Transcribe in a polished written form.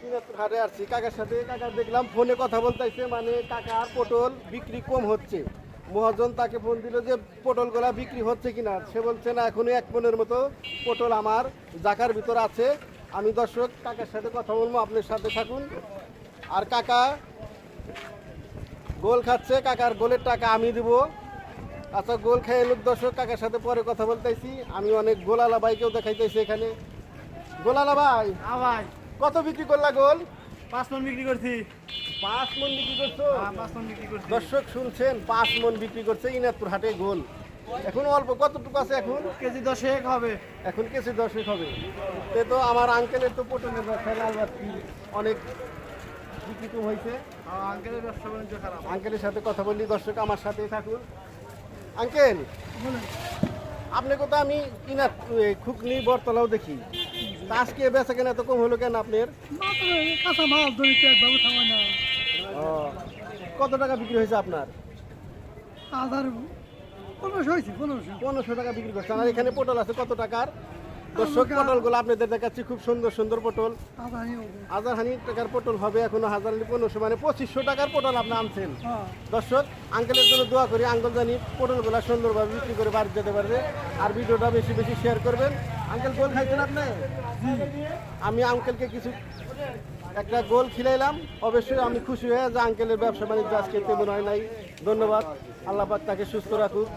সিনাতুর হাটে আসছি কাকার সাথে। কাকা দেখলাম ফোনে কথা বলতেছে, মানে কাকার পটল বিক্রি কম হচ্ছে। মহাজন তাকে ফোন দিল যে পটলগুলা বিক্রি হচ্ছে কিনা। সে বলছে না, এখনো 1 মনের মতো পটল আমার জাকার ভিতর আছে। আমি দর্শক কাকার সাথে কথা বলবো, আপনার সাথে থাকুন। আর কাকা গোল খাচ্ছে, কাকার গোলের টাকা আমি দিব। আচ্ছা, গোল খেয়ে লোক দর্শক কাকার সাথে পরে কথা বলতেছি। আমি অনেক গোলালা ভাইকেও দেখাইতেছি এখানে। গোলালা ভাই, হ্যাঁ ভাই, কত বিক্রি করলা গোল? 5 মন বিক্রি করছি। 5 মন বিক্রি করছো? হ্যাঁ, 5 মন বিক্রি করছি। দর্শক শুনছেন, 5 মন বিক্রি করছে ইনাদপুর হাটে গোল। এখন অল্প কতটুকু আছে এখন? কেজি 10 হবে। এখন কেজি 10 হবে। তো আমার আঙ্কেলের তো পটলের ব্যবসা লালবাতি অনেক বিক্রি কম হয়েছে। আঙ্কেলের ব্যবসা বাণিজ্য খারাপ। আঙ্কেলের সাথে কথা বললি, দর্শক আমার সাথে থাকুন। আঙ্কেল, আপনি কোথাও আমি কিনা খুকনি বরতলাও দেখি, তা আজকে বেচা কেনা তো কম হলো কেন আপনার? কাঁচা মাল ধরিতে একভাবে থামায় না। ও, কত টাকা বিক্রি হয়েছে আপনার? 1500 হয়েছে, 1500। 1500 টাকা বিক্রি করছেন। আর এখানে পটল আছে কত টাকার? দর্শক পটলগুলো আপনাদের দেখাচ্ছি, খুব সুন্দর সুন্দর পটল। 1000 টাকার পটল হবে, এখনো 1500 মানে 2500 টাকার পটল আপনি আনছেন। দর্শক, আঙ্কেলের জন্য দোয়া করি, আঙ্কেল জানি পটলগুলো সুন্দরভাবে বিক্রি করে বাড়ি যেতে পারবে। আর ভিডিওটা বেশি বেশি শেয়ার করবেন। আঙ্কেল, গোল খাইছেন আপনি? আমি আঙ্কেলকে কিছু একটা গোল খিলাইলাম। অবশ্যই আমি খুশি হয়ে যে আঙ্কেলের ব্যবসা বাণিজ্য আজকে তেমন হয় নাই। ধন্যবাদ, আল্লাহ পাক তাকে সুস্থ রাখুক।